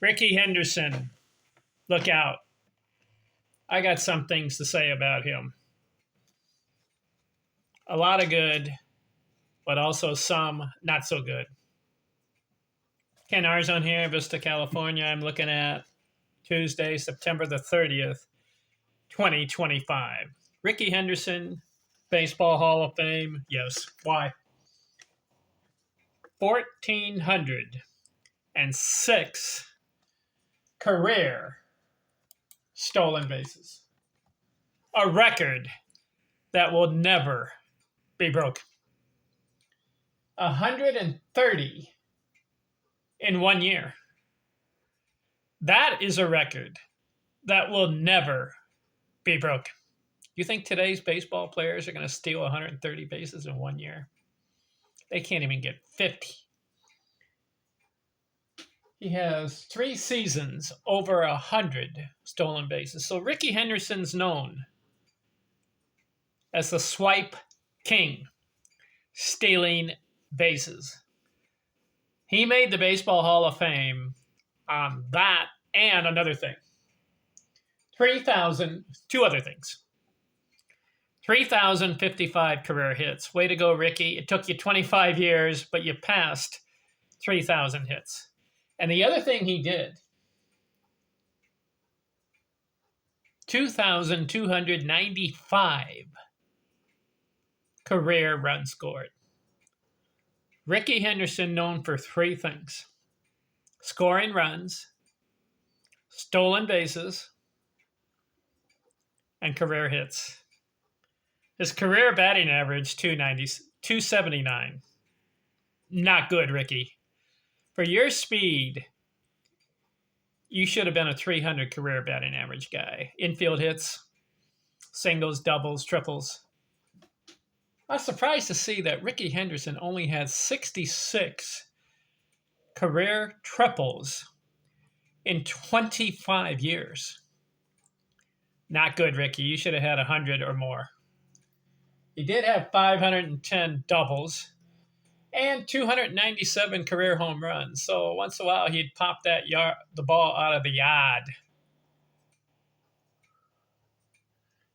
Rickey Henderson, look out. I got some things to say about him. A lot of good, but also some not so good. Ken Arzon here, Vista, California. I'm looking at Tuesday, September the 30th, 2025. Rickey Henderson, Baseball Hall of Fame. Yes. Why? 1,406 career stolen bases. A record that will never be broken. 130 in 1 year. That is a record that will never be broken. You think today's baseball players are going to steal 130 bases in 1 year? They can't even get 50. He has 3 seasons over 100 stolen bases. So Rickey Henderson's known as the swipe king, stealing bases. He made the Baseball Hall of Fame on that and another thing. 2 other things. 3,055 career hits. Way to go, Rickey. It took you 25 years, but you passed 3,000 hits. And the other thing he did, 2,295 career runs scored. Rickey Henderson known for 3 things: scoring runs, stolen bases, and career hits. His career batting average, 279. Not good, Rickey. For your speed, you should have been a 300 career batting average guy. Infield hits, singles, doubles, triples. I was surprised to see that Rickey Henderson only had 66 career triples in 25 years. Not good, Rickey. You should have had 100 or more. He did have 510 doubles and 297 career home runs. So once in a while, he'd pop the ball out of the yard.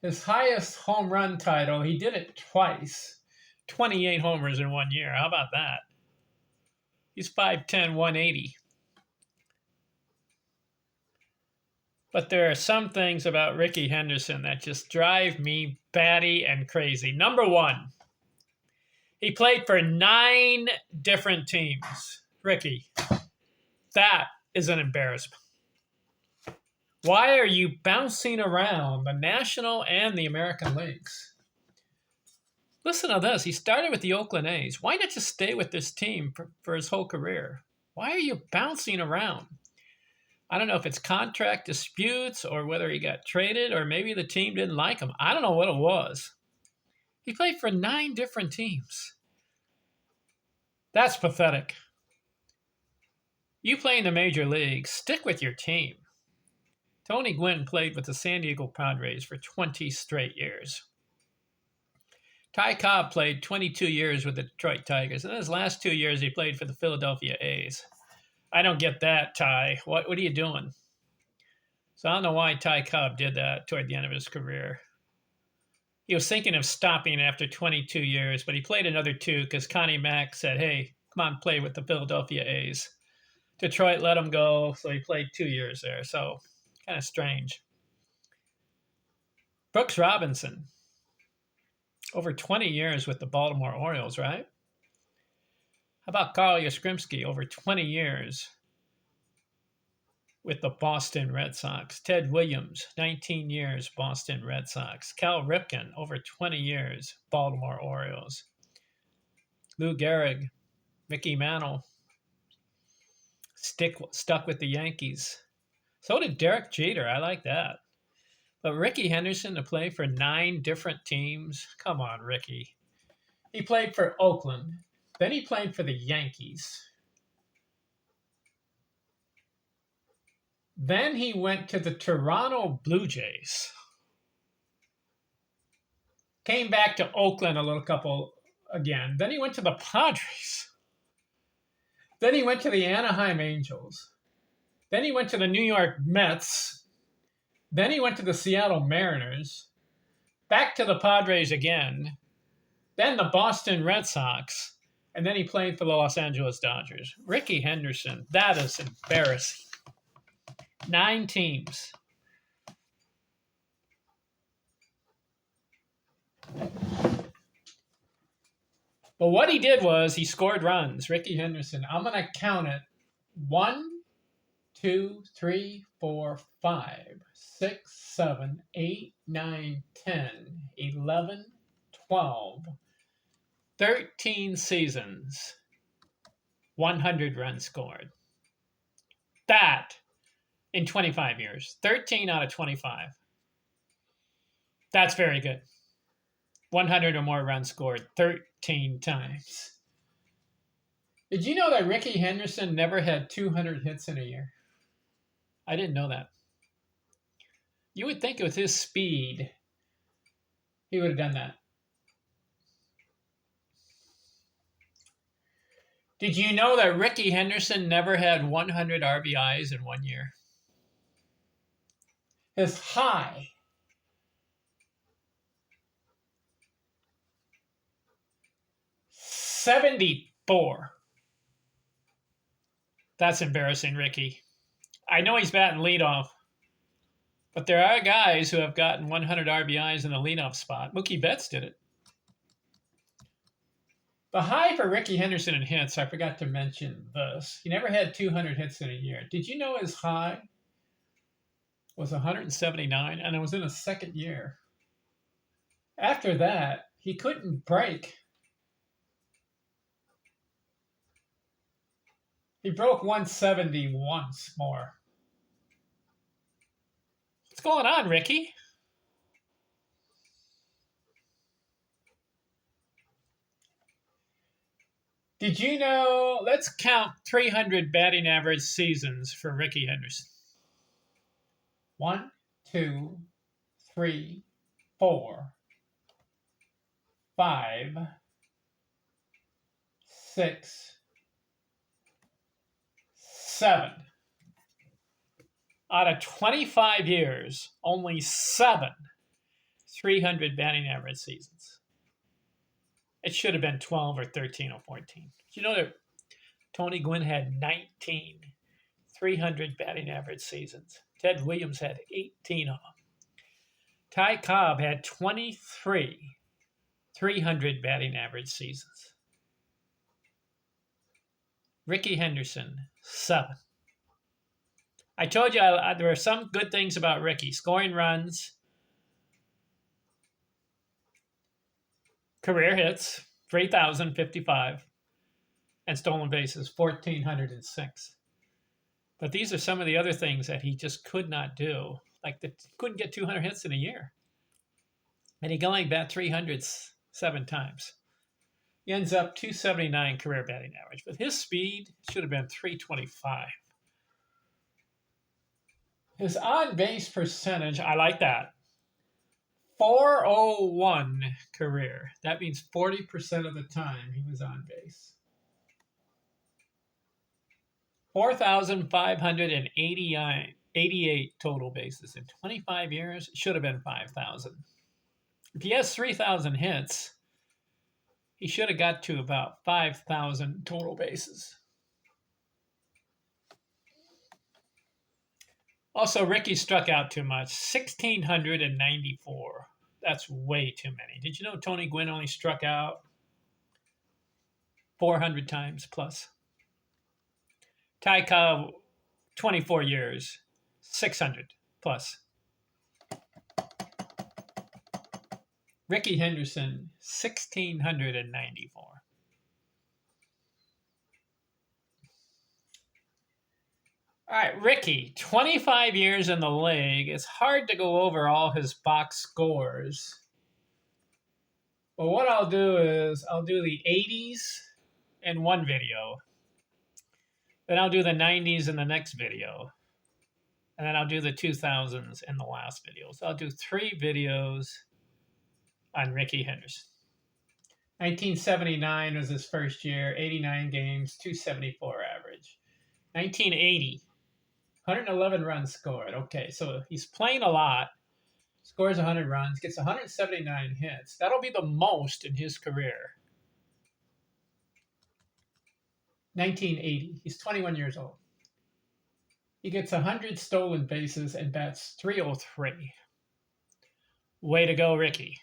His highest home run title, he did it twice. 28 homers in 1 year. How about that? He's 5'10", 180. But there are some things about Rickey Henderson that just drive me batty and crazy. Number 1, he played for 9 different teams. Rickey, that is an embarrassment. Why are you bouncing around the National and the American Leagues? Listen to this. He started with the Oakland A's. Why not just stay with this team for his whole career? Why are you bouncing around? I don't know if it's contract disputes or whether he got traded or maybe the team didn't like him. I don't know what it was. He played for 9 different teams. That's pathetic. You play in the major leagues, stick with your team. Tony Gwynn played with the San Diego Padres for 20 straight years. Ty Cobb played 22 years with the Detroit Tigers. And in his last 2 years, he played for the Philadelphia A's. I don't get that, Ty. What are you doing? So I don't know why Ty Cobb did that toward the end of his career. He was thinking of stopping after 22 years, but he played another 2 because Connie Mack said, hey, come on, play with the Philadelphia A's. Detroit let him go, so he played 2 years there. So kind of strange. Brooks Robinson, over 20 years with the Baltimore Orioles, right? How about Carl Yastrzemski, over 20 years with the Boston Red Sox? Ted Williams, 19 years, Boston Red Sox. Cal Ripken, over 20 years, Baltimore Orioles. Lou Gehrig, Mickey Mantle, stuck with the Yankees. So did Derek Jeter. I like that. But Rickey Henderson to play for 9 different teams? Come on, Rickey. He played for Oakland. Then he played for the Yankees. Then he went to the Toronto Blue Jays. Came back to Oakland a little couple again. Then he went to the Padres. Then he went to the Anaheim Angels. Then he went to the New York Mets. Then he went to the Seattle Mariners. Back to the Padres again. Then the Boston Red Sox. And then he played for the Los Angeles Dodgers. Rickey Henderson, that is embarrassing. 9 teams. But what he did was he scored runs. Rickey Henderson. I'm going to count it. 1, 2, 3, 4, 5, 6, 7, 8, 9, 10, 11, 12, 13 seasons. 100 runs scored. That in 25 years. 13 out of 25. That's very good. 100 or more runs scored 13 times. Did you know that Rickey Henderson never had 200 hits in a year? I didn't know that. You would think with his speed, he would have done that. Did you know that Rickey Henderson never had 100 RBIs in 1 year? His high 74. That's embarrassing, Rickey. I know he's batting leadoff, but there are guys who have gotten 100 RBIs in the leadoff spot. Mookie Betts did it. The high for Rickey Henderson in hits, I forgot to mention this. He never had 200 hits in a year. Did you know his high was 179, and it was in his second year? After that, he couldn't break. He broke 170 once more. What's going on, Rickey? Did you know? Let's count 300 batting average seasons for Rickey Henderson. 1, 2, 3, 4, 5, 6, 7. Out of 25 years, only 7 300 batting average seasons. It should have been 12 or 13 or 14. You know that Tony Gwynn had 19 300 batting average seasons. Ted Williams had 18 of them. Ty Cobb had 23 300 batting average seasons. Rickey Henderson, 7. I told you there are some good things about Rickey. Scoring runs, career hits, 3,055, and stolen bases, 1,406. But these are some of the other things that he just could not do. Like couldn't get 200 hits in a year. And he can only bat 300 7 times. He ends up 279 career batting average. But his speed should have been 325. His on-base percentage, I like that. 401 career. That means 40% of the time he was on base. 4,588 total bases in 25 years. It should have been 5,000. If he has 3,000 hits, he should have got to about 5,000 total bases. Also, Rickey struck out too much. 1,694. That's way too many. Did you know Tony Gwynn only struck out 400 times plus? Ty Cobb, 24 years, 600 plus. Rickey Henderson, 1,694. All right, Rickey, 25 years in the league. It's hard to go over all his box scores. But what I'll do is I'll do the 80s in one video. Then I'll do the 90s in the next video. And then I'll do the 2000s in the last video. So I'll do 3 videos on Rickey Henderson. 1979 was his first year, 89 games, 274 average. 1980, 111 runs scored. Okay, so he's playing a lot, scores 100 runs, gets 179 hits. That'll be the most in his career. 1980. He's 21 years old. He gets 100 stolen bases and bats 303. Way to go, Rickey.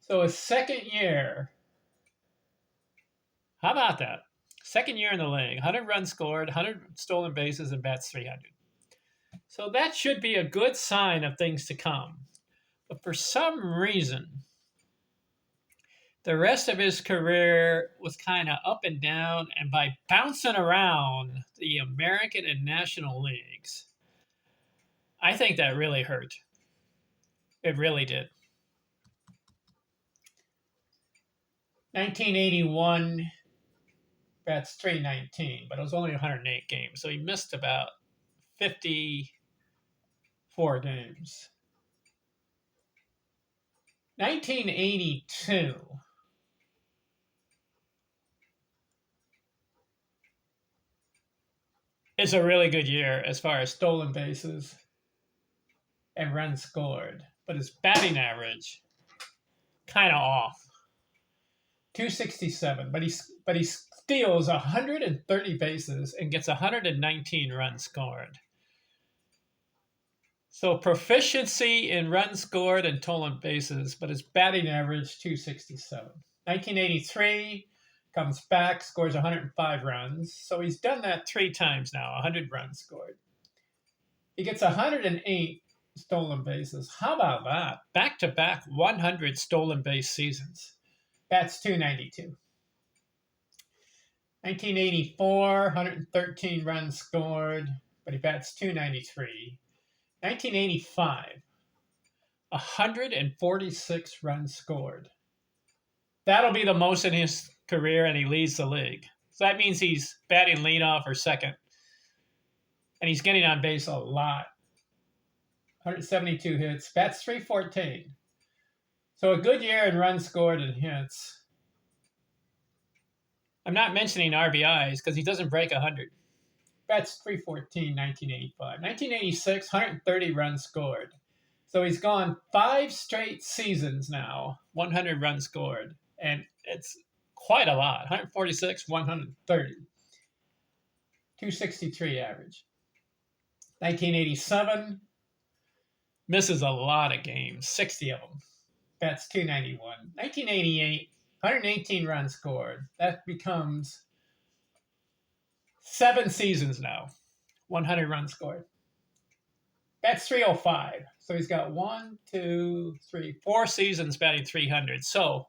So his second year. How about that? Second year in the league, 100 runs scored, 100 stolen bases, and bats 300. So that should be a good sign of things to come. But for some reason, the rest of his career was kind of up and down, and by bouncing around the American and National Leagues, I think that really hurt. It really did. 1981, bats 319, but it was only 108 games, so he missed about 54 games. 1982. Is a really good year as far as stolen bases and runs scored, but his batting average kind of off. 267, but he steals 130 bases and gets 119 runs scored. So proficiency in runs scored and stolen bases, but his batting average 267. 1983 comes back, scores 105 runs. So he's done that 3 times now, 100 runs scored. He gets 108 stolen bases. How about that? Back-to-back 100 stolen base seasons. That's 292. 1984, 113 runs scored, but he bats 293. 1985, 146 runs scored. That'll be the most in his career, and he leads the league. So that means he's batting leadoff or second, and he's getting on base a lot. 172 hits, bats 314. So a good year in runs scored and hits. I'm not mentioning RBIs because he doesn't break 100. Bats 314, 1985. 1986, 130 runs scored. So he's gone 5 straight seasons now, 100 runs scored. And it's quite a lot. 146, 130. 263 average. 1987, misses a lot of games, 60 of them. Bats 291. 1988, 118 runs scored. That becomes 7 seasons now, 100 runs scored. That's 305. So he's got 4 seasons batting 300. So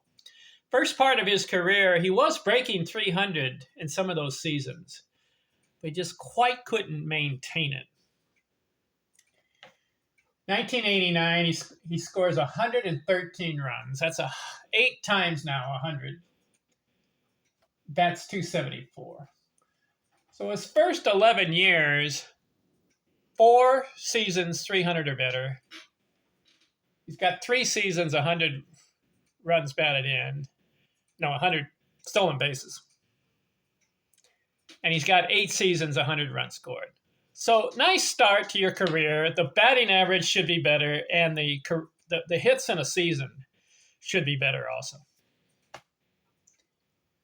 first part of his career, he was breaking 300 in some of those seasons, but he just quite couldn't maintain it. 1989, he scores 113 runs. That's 8 times now 100. That's 274. So his first 11 years, 4 seasons 300 or better. He's got 3 seasons 100 runs batted in. No, 100 stolen bases. And he's got 8 seasons 100 runs scored. So nice start to your career. The batting average should be better, and the hits in a season should be better also.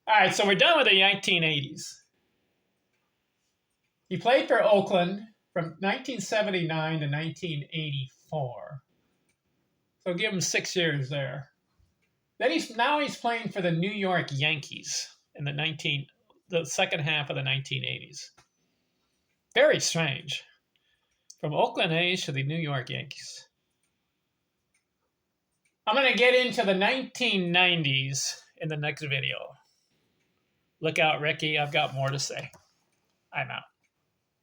All right, so we're done with the 1980s. He played for Oakland from 1979 to 1984. So give him 6 years there. Then he's playing for the New York Yankees in the second half of the 1980s. Very strange. From Oakland A's to the New York Yankees. I'm going to get into the 1990s in the next video. Look out, Rickey. I've got more to say. I'm out.